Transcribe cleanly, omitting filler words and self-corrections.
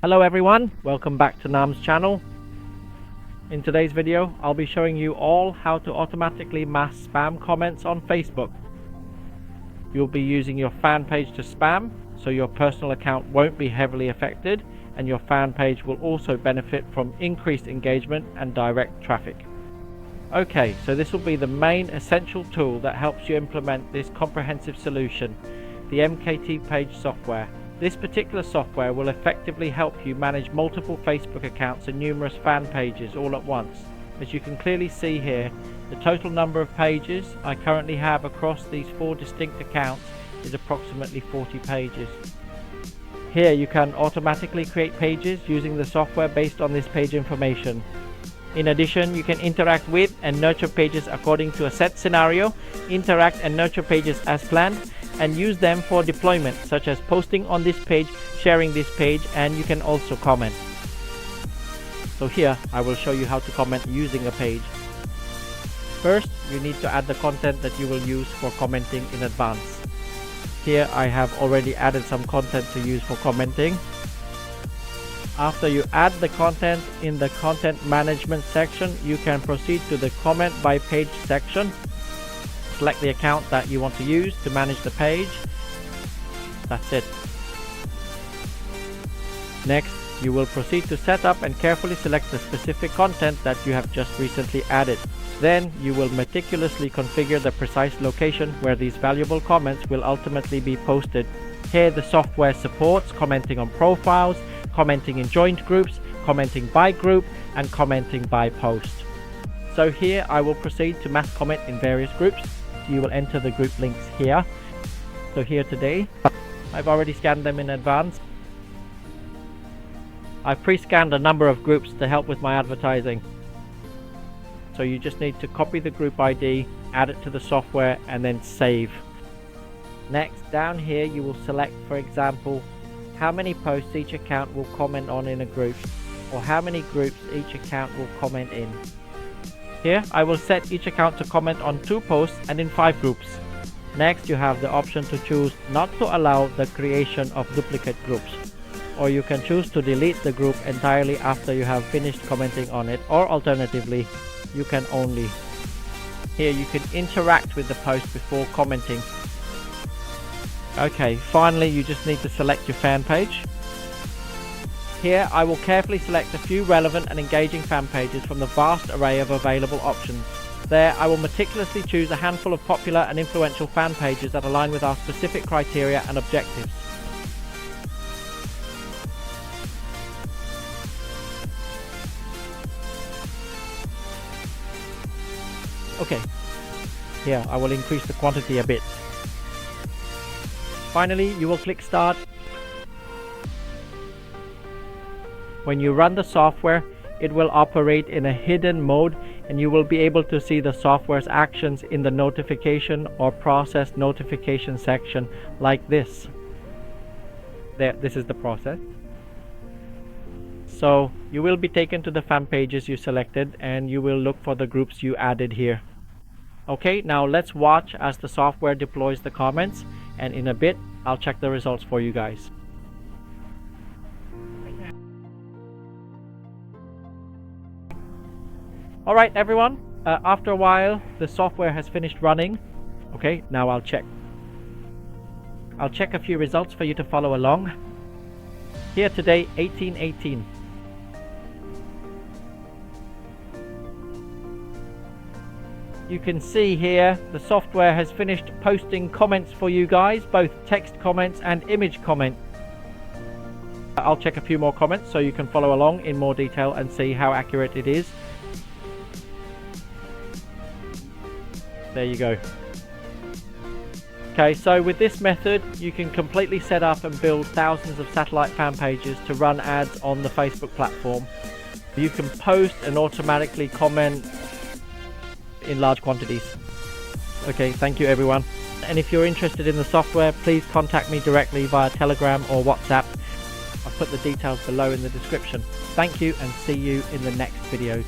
Hello everyone, welcome back to Nam's channel. In today's video, I'll be showing you all how to automatically mask spam comments on Facebook. You'll be using your fan page to spam, so your personal account won't be heavily affected, and your fan page will also benefit from increased engagement and direct traffic. Okay, so this will be the main essential tool that helps you implement this comprehensive solution, the MKT Page software. This particular software will effectively help you manage multiple Facebook accounts and numerous fan pages all at once. As you can clearly see here, the total number of pages I currently have across these 4 distinct accounts is approximately 40 pages. Here you can automatically create pages using the software based on this page information. In addition, you can interact with and nurture pages according to a set scenario, interact and nurture pages as planned, and use them for deployment, such as posting on this page, sharing this page, and you can also comment. So here I will show you how to comment using a page. First, you need to add the content that you will use for commenting in advance. Here I have already added some content to use for commenting. After you add the content in the content management section, you can proceed to the comment by page section. Select the account that you want to use to manage the page. That's it. Next, you will proceed to set up and carefully select the specific content that you have just recently added. Then you will meticulously configure the precise location where these valuable comments will ultimately be posted. Here the software supports commenting on profiles, commenting in joint groups, commenting by group, and commenting by post. So here I will proceed to mass comment in various groups. You will enter the group links here. So here today, I've already scanned them in advance. I've pre-scanned a number of groups to help with my advertising. So you just need to copy the group ID, add it to the software, and then save. Next, down here you will select, for example, how many posts each account will comment on in a group, or how many groups each account will comment in. Here I will set each account to comment on 2 posts and in 5 groups. Next, you have the option to choose not to allow the creation of duplicate groups, or you can choose to delete the group entirely after you have finished commenting on it, or alternatively, you can only. Here you can interact with the post before commenting. Okay, finally you just need to select your fan page. Here I will carefully select a few relevant and engaging fan pages from the vast array of available options. There I will meticulously choose a handful of popular and influential fan pages that align with our specific criteria and objectives. Okay, here I will increase the quantity a bit. Finally, you will click Start. When you run the software, it will operate in a hidden mode, and you will be able to see the software's actions in the notification or process notification section like this. There, this is the process. So you will be taken to the fan pages you selected, and you will look for the groups you added here. Okay, now let's watch as the software deploys the comments, and in a bit I'll check the results for you guys. Alright everyone, after a while the software has finished running. Okay, now I'll check a few results for you to follow along. Here today, 1818. You can see here the software has finished posting comments for you guys, both text comments and image comments. I'll check a few more comments so you can follow along in more detail and see how accurate it is. There you go. Okay, so with this method you can completely set up and build thousands of satellite fan pages to run ads on the Facebook platform. You can post and automatically comment in large quantities. Okay, thank you everyone. And if you're interested in the software, please contact me directly via Telegram or WhatsApp. I'll put the details below in the description. Thank you and see you in the next video.